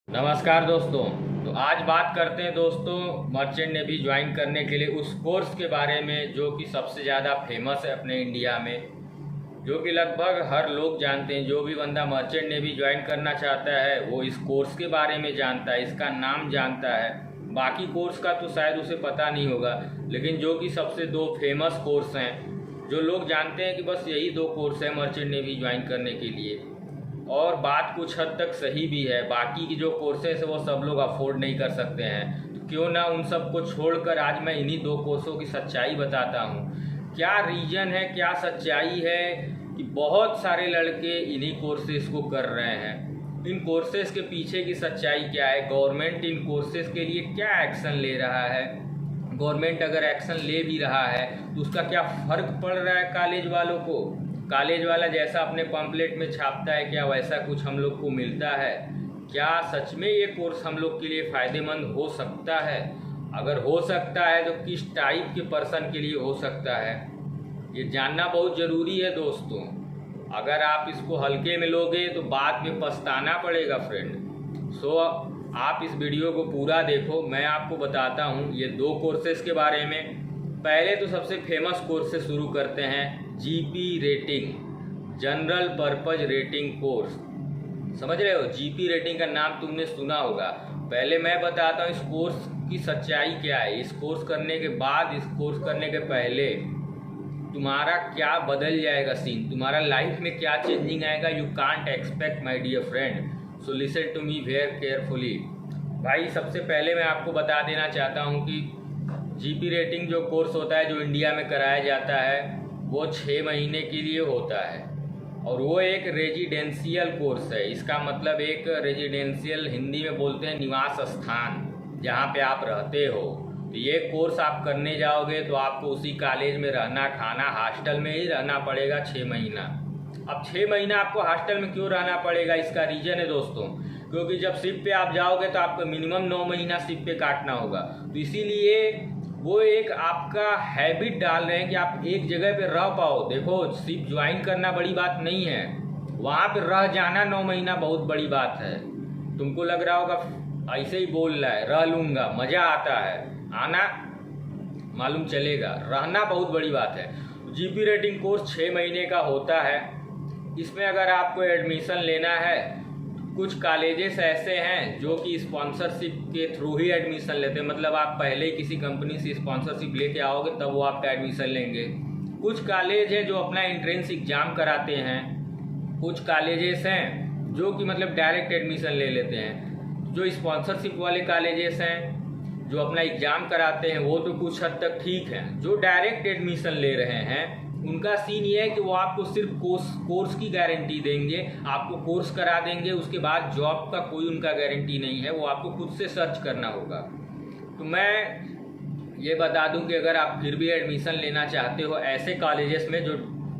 नमस्कार दोस्तों। तो आज बात करते हैं दोस्तों मर्चेंट नेवी ज्वाइन करने के लिए उस कोर्स के बारे में जो कि सबसे ज़्यादा फेमस है अपने इंडिया में, जो कि लगभग हर लोग जानते हैं। जो भी बंदा मर्चेंट नेवी ज्वाइन करना चाहता है वो इस कोर्स के बारे में जानता है, इसका नाम जानता है। बाकी कोर्स का तो शायद उसे पता नहीं होगा, लेकिन जो कि सबसे दो फेमस कोर्स हैं जो लोग जानते हैं कि बस यही दो कोर्स है मर्चेंट नेवी ज्वाइन करने के लिए। और बात कुछ हद तक सही भी है, बाकी की जो कोर्सेस है वो सब लोग अफोर्ड नहीं कर सकते हैं, तो क्यों ना उन सब को छोड़कर आज मैं इन्हीं दो कोर्सों की सच्चाई बताता हूँ। क्या रीज़न है, क्या सच्चाई है कि बहुत सारे लड़के इन्हीं कोर्सेज को कर रहे हैं। इन कोर्सेज के पीछे की सच्चाई क्या है, गवर्नमेंट इन कोर्सेज के लिए क्या एक्शन ले रहा है, गवर्नमेंट अगर एक्शन ले भी रहा है तो उसका क्या फ़र्क पड़ रहा है कॉलेज वालों को। कॉलेज वाला जैसा अपने पम्पलेट में छापता है क्या वैसा कुछ हम लोग को मिलता है? क्या सच में ये कोर्स हम लोग के लिए फ़ायदेमंद हो सकता है? अगर हो सकता है तो किस टाइप के पर्सन के लिए हो सकता है, ये जानना बहुत ज़रूरी है दोस्तों। अगर आप इसको हल्के में लोगे तो बाद में पछताना पड़ेगा फ्रेंड। सो आप इस वीडियो को पूरा देखो, मैं आपको बताता हूँ ये दो कोर्सेज़ के बारे में। पहले तो सबसे फेमस कोर्स से शुरू करते हैं, GP rating, general purpose rating course. समझ रहे हो, जीपी रेटिंग का नाम तुमने सुना होगा। पहले मैं बताता हूँ इस कोर्स की सच्चाई क्या है। इस कोर्स करने के बाद, इस कोर्स करने के पहले तुम्हारा क्या बदल जाएगा सीन, तुम्हारा लाइफ में क्या चेंजिंग आएगा, you can't expect my dear friend. So listen to me very carefully. भाई सबसे पहले मैं आपको बता देना चाहता हूँ कि जीपी रेटिंग जो कोर्स होता है जो इंडिया में कराया जाता है वो 6 महीने के लिए होता है, और वो एक रेजिडेंशियल कोर्स है। इसका मतलब एक रेजिडेंशियल हिंदी में बोलते हैं निवास स्थान, जहाँ पे आप रहते हो। तो ये कोर्स आप करने जाओगे तो आपको उसी कॉलेज में रहना, खाना, हॉस्टल में ही रहना पड़ेगा 6 महीना। अब 6 महीना आपको हॉस्टल में क्यों रहना पड़ेगा, इसका रीज़न है दोस्तों, क्योंकि जब शिप पे आप जाओगे तो आपको मिनिमम 9 महीना शिप पे काटना होगा। तो इसीलिए वो एक आपका हैबिट डाल रहे हैं कि आप एक जगह पे रह पाओ। देखो, सिर्फ ज्वाइन करना बड़ी बात नहीं है, वहाँ पे रह जाना 9 महीना बहुत बड़ी बात है। तुमको लग रहा होगा ऐसे ही बोल रहा है, रह लूँगा, मज़ा आता है, आना मालूम चलेगा, रहना बहुत बड़ी बात है। जीपी रेटिंग कोर्स 6 महीने का होता है। इसमें अगर आपको एडमिशन लेना है, कुछ कॉलेजेस ऐसे हैं जो कि स्पॉन्सरशिप के थ्रू ही एडमिशन लेते हैं, मतलब आप पहले ही किसी कंपनी से स्पॉन्सरशिप लेके आओगे तब वो आपका एडमिशन लेंगे। कुछ कॉलेज हैं जो अपना एंट्रेंस एग्ज़ाम कराते हैं, कुछ कॉलेजेस हैं जो कि मतलब डायरेक्ट एडमिशन ले लेते हैं। जो स्पॉन्सरशिप वाले कॉलेजेस हैं जो अपना एग्ज़ाम कराते हैं वो तो कुछ हद तक ठीक है। जो डायरेक्ट एडमिशन ले रहे हैं उनका सीन ये है कि वो आपको सिर्फ कोर्स की गारंटी देंगे, आपको कोर्स करा देंगे, उसके बाद जॉब का कोई उनका गारंटी नहीं है, वो आपको खुद से सर्च करना होगा। तो मैं ये बता दूं कि अगर आप फिर भी एडमिशन लेना चाहते हो ऐसे कॉलेजेस में जो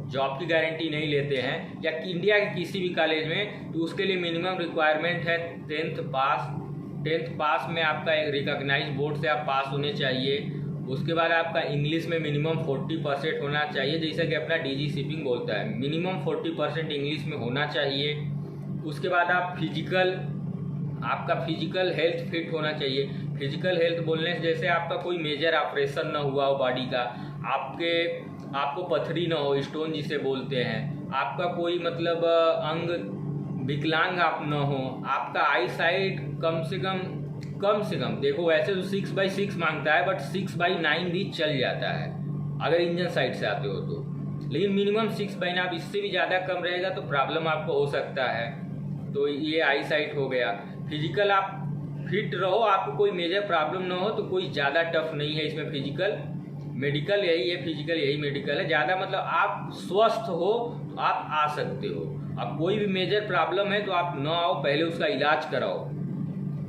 जॉब की गारंटी नहीं लेते हैं, या इंडिया के किसी भी कॉलेज में, तो उसके लिए मिनिमम रिक्वायरमेंट है 10th पास। 10th पास में आपका एक रिकॉग्नाइज बोर्ड से आप पास होने चाहिए। उसके बाद आपका इंग्लिश में मिनिमम 40% होना चाहिए, जैसा कि अपना डीजी शिपिंग बोलता है, मिनिमम 40% इंग्लिश में होना चाहिए। उसके बाद आप आपका फिजिकल हेल्थ फिट होना चाहिए। फिजिकल हेल्थ बोलने से जैसे आपका कोई मेजर ऑपरेशन ना हुआ हो बॉडी का, आपको पथरी ना हो, स्टोन जिसे बोलते हैं, आपका कोई मतलब अंग विकलांग आप ना हो, आपका आई साइट कम से कम देखो, वैसे तो 6/6 मांगता है, बट 6/9 भी चल जाता है अगर इंजन साइड से आते हो तो, लेकिन मिनिमम 6/9। अब इससे भी ज़्यादा कम रहेगा तो प्रॉब्लम आपको हो सकता है। तो ये आई साइट हो गया। फिजिकल आप फिट रहो, आपको कोई मेजर प्रॉब्लम ना हो, तो कोई ज़्यादा टफ नहीं है इसमें। फिजिकल मेडिकल यही है, फिजिकल यही मेडिकल है। ज़्यादा मतलब आप स्वस्थ हो तो आप आ सकते हो। अब कोई भी मेजर प्रॉब्लम है तो आप ना आओ, पहले उसका इलाज कराओ।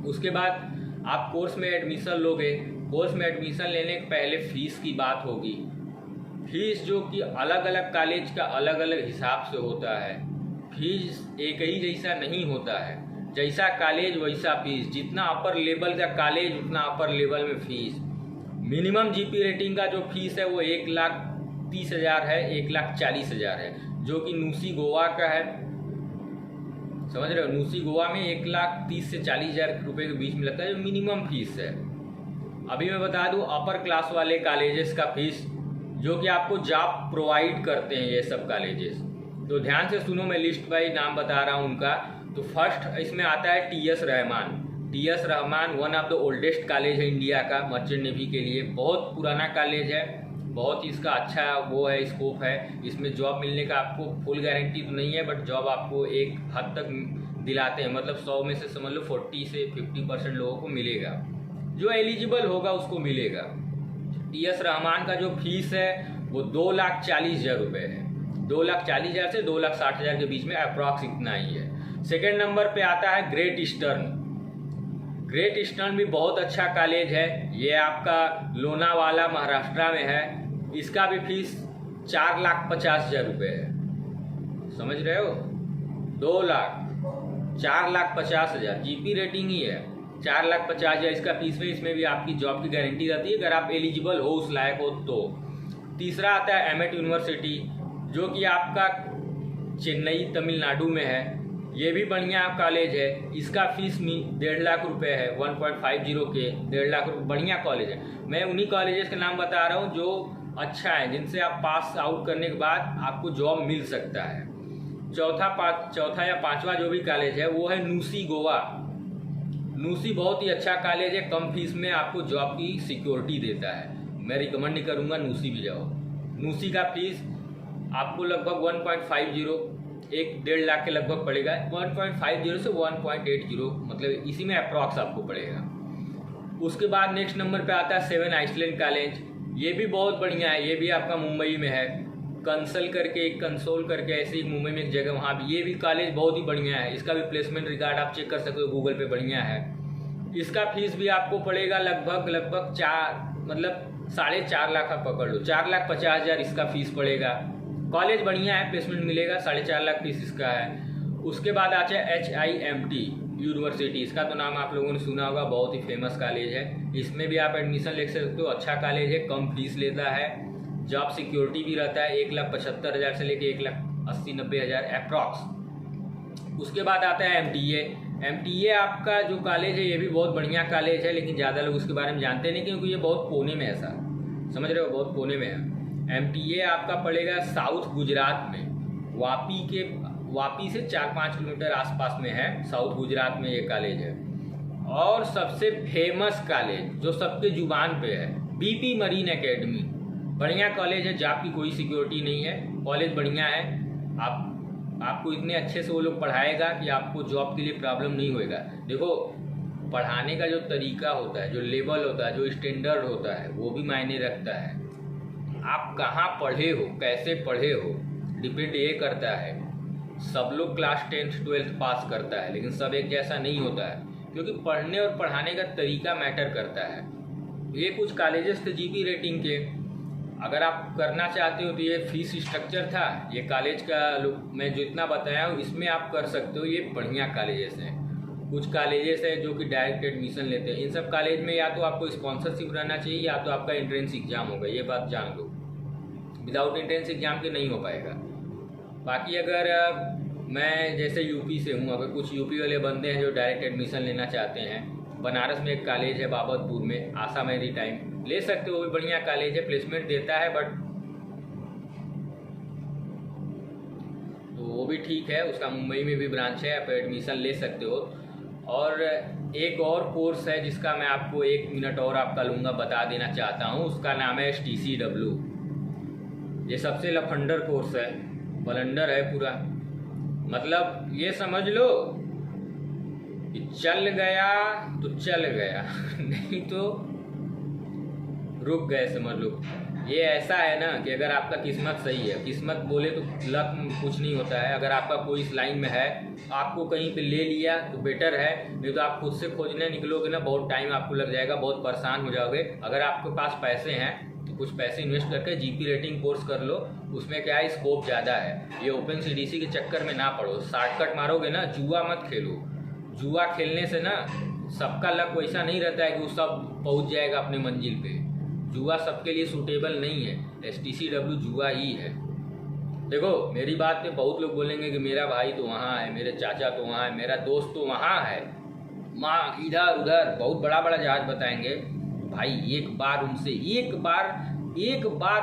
उसके बाद आप कोर्स में एडमिशन लोगे। कोर्स में एडमिशन लेने के पहले फ़ीस की बात होगी। फीस जो कि अलग अलग कॉलेज का अलग अलग हिसाब से होता है, फीस एक ही जैसा नहीं होता है। जैसा कॉलेज वैसा फीस, जितना अपर लेवल का कॉलेज उतना अपर लेवल में फ़ीस। मिनिमम जीपी रेटिंग का जो फीस है वो 1,30,000 है, 1,40,000 है, जो कि न्यूसी गोवा का है। समझ रहे हो। न्यूसी गोवा में 1,30,000 से 40,000 रुपये के बीच में लगता है, जो मिनिमम फीस है। अभी मैं बता दूं अपर क्लास वाले कॉलेजेस का फीस, जो कि आपको जॉब प्रोवाइड करते हैं ये सब कॉलेजेस। तो ध्यान से सुनो, मैं लिस्ट बाई नाम बता रहा हूँ उनका। तो फर्स्ट इसमें आता है TS Rahman. TS Rahman one of the oldest college है इंडिया का, मर्चेंट नेवी के लिए बहुत पुराना कॉलेज है। बहुत ही इसका अच्छा वो है, स्कोप है। इसमें जॉब मिलने का आपको फुल गारंटी तो नहीं है, बट जॉब आपको एक हद तक दिलाते हैं। मतलब 100 में से समझ लो 40 से 50% लोगों को मिलेगा, जो एलिजिबल होगा उसको मिलेगा। TS रहमान का जो फीस है वो 2,40,000 रुपये है। 2,40,000 से 2,60,000 के बीच में अप्रॉक्स इतना ही है। सेकेंड नंबर पे आता है ग्रेट ईस्टर्न। ग्रेट ईस्टर्न भी बहुत अच्छा कॉलेज है। ये आपका लोनावाला महाराष्ट्र में है। इसका भी फीस 4,50,000 रुपये है। समझ रहे हो, 4,50,000 GP रेटिंग ही है। 4,50,000 इसका फीस में। इसमें भी आपकी जॉब की गारंटी रहती है अगर आप एलिजिबल हो, उस लायक हो तो। तीसरा आता है एमएट यूनिवर्सिटी, जो कि आपका चेन्नई तमिलनाडु में है। ये भी बढ़िया कॉलेज है। इसका फीस 1.5 लाख रुपये है, 1.50 के 1.5 लाख रुपये। बढ़िया कॉलेज है। मैं उन्हीं कॉलेजेस के नाम बता रहा हूँ जो अच्छा है, जिनसे आप पास आउट करने के बाद आपको जॉब मिल सकता है। चौथा या पांचवा जो भी कॉलेज है वो है न्यूसी गोवा। न्यूसी बहुत ही अच्छा कॉलेज है, कम फीस में आपको जॉब की सिक्योरिटी देता है। मैं रिकमेंड नहीं करूँगा न्यूसी भी जाओ। न्यूसी का फीस आपको लगभग 1.50 1.5 लाख के लगभग पड़ेगा। 1.50 से 1.80, मतलब इसी में अप्रॉक्स आपको पड़ेगा। उसके बाद नेक्स्ट नंबर पे आता है 7 आइसलैंड कॉलेज। ये भी बहुत बढ़िया है। ये भी आपका मुंबई में है। कंसोल करके ऐसे ही मुंबई में एक जगह, वहाँ भी ये भी कॉलेज बहुत ही बढ़िया है। इसका भी प्लेसमेंट रिकॉर्ड आप चेक कर सकते हो गूगल पे, बढ़िया है। इसका फीस भी आपको पड़ेगा लगभग 4.5 लाख आप पकड़ लो, 4,50,000 इसका फीस पड़ेगा। कॉलेज बढ़िया है, प्लेसमेंट मिलेगा। 4.5 लाख फीस इसका है। उसके बाद आता है HIMT यूनिवर्सिटी। इसका तो नाम आप लोगों ने सुना होगा, बहुत ही फेमस कॉलेज है। इसमें भी आप एडमिशन ले सकते हो। अच्छा कॉलेज है, कम फीस लेता है, जॉब सिक्योरिटी भी रहता है। 1,75,000 से लेके 1,80,000-90,000 अप्रॉक्स। उसके बाद आता है MTA आपका जो कॉलेज है, ये भी बहुत बढ़िया कॉलेज है, लेकिन ज़्यादा लोग उसके बारे में जानते नहीं, क्योंकि ये बहुत कोने में है। ऐसा समझ रहे हो, बहुत कोने में है। MTA आपका पड़ेगा साउथ गुजरात में, वापी से 4-5 किलोमीटर आसपास में है। साउथ गुजरात में ये कॉलेज है। और सबसे फेमस कॉलेज जो सबके जुबान पे है, BP मरीन एकेडमी। बढ़िया कॉलेज है, जॉब की कोई सिक्योरिटी नहीं है। कॉलेज बढ़िया है। आपको इतने अच्छे से वो लोग पढ़ाएगा कि आपको जॉब के लिए प्रॉब्लम नहीं होएगा। देखो, पढ़ाने का जो तरीका होता है, जो लेवल होता है, जो स्टैंडर्ड होता है, वो भी मायने रखता है। आप कहाँ पढ़े हो, कैसे पढ़े हो, डिपेंड ये करता है। सब लोग क्लास 10th 12th पास करता है, लेकिन सब एक जैसा नहीं होता है, क्योंकि पढ़ने और पढ़ाने का तरीका मैटर करता है। ये कुछ कॉलेजेस थे GP रेटिंग के। अगर आप करना चाहते हो तो ये फीस स्ट्रक्चर था। ये कॉलेज का मैं जितना बताया हूँ इसमें आप कर सकते हो। ये बढ़िया कॉलेजेस हैं। कुछ कॉलेजेस हैं जो कि डायरेक्ट एडमिशन लेते हैं। इन सब कॉलेज में या तो आपको स्पॉन्सरशिप रहना चाहिए, या तो आपका एंट्रेंस एग्जाम होगा। ये बात जान लो, विदाउट एंट्रेंस एग्जाम के नहीं हो पाएगा। बाकी अगर मैं जैसे यूपी से हूँ, अगर कुछ यूपी वाले बंदे हैं जो डायरेक्ट एडमिशन लेना चाहते हैं, बनारस में एक कॉलेज है बाबतपुर में, आशा मैरीटाइम, ले सकते हो। वो भी बढ़िया कॉलेज है, प्लेसमेंट देता है, बट तो वो भी ठीक है। उसका मुंबई में भी ब्रांच है, आप एडमिशन ले सकते हो। और एक और कोर्स है जिसका मैं आपको 1 मिनट और आपका लूँगा, बता देना चाहता हूँ। उसका नाम है STCW। ये सबसे लफंडर कोर्स है, बलंडर है पूरा। मतलब ये समझ लो कि चल गया तो चल गया, नहीं तो रुक गए, समझ लो। ये ऐसा है ना कि अगर आपका किस्मत सही है, किस्मत बोले तो लक कुछ नहीं होता है। अगर आपका कोई इस लाइन में है, आपको कहीं पे ले लिया तो बेटर है, नहीं तो आप खुद से खोजने निकलोगे ना, बहुत टाइम आपको लग जाएगा, बहुत परेशान हो जाओगे। अगर आपके पास पैसे हैं तो कुछ पैसे इन्वेस्ट करके GP रेटिंग कोर्स कर लो। उसमें क्या है, स्कोप ज़्यादा है। ये OpenCDC के चक्कर में ना पड़ो, शॉर्टकट मारोगे ना, जुआ मत खेलो। जुआ खेलने से ना सबका लक वैसा नहीं रहता है कि वो सब पहुँच जाएगा अपने मंजिल पे। जुआ सबके लिए सूटेबल नहीं है। STCW जुआ ही है। देखो मेरी बात पे बहुत लोग बोलेंगे कि मेरा भाई तो वहाँ है, मेरे चाचा तो वहाँ है, मेरा दोस्त तो वहाँ है, माँ इधर उधर बहुत बड़ा बड़ा जहाज बताएंगे। भाई एक बार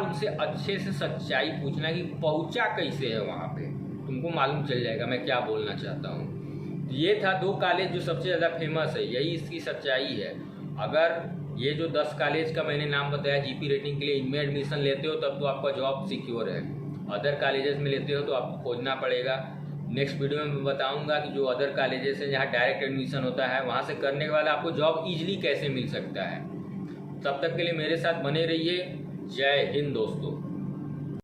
उनसे अच्छे से सच्चाई पूछना कि पहुँचा कैसे है वहाँ पे, तुमको मालूम चल जाएगा मैं क्या बोलना चाहता हूँ। ये था 2 कॉलेज जो सबसे ज़्यादा फेमस है, यही इसकी सच्चाई है। अगर ये जो 10 कॉलेज का मैंने नाम बताया जीपी रेटिंग के लिए, इनमें एडमिशन लेते हो तब तो आपका जॉब सिक्योर है। अदर कॉलेजेस में लेते हो तो आपको खोजना पड़ेगा। नेक्स्ट वीडियो में मैं बताऊंगा कि जो अदर कॉलेजेस हैं जहाँ डायरेक्ट एडमिशन होता है, वहाँ से करने के बाद आपको जॉब ईजिली कैसे मिल सकता है। तब तक के लिए मेरे साथ बने रहिए। जय हिंद दोस्तों।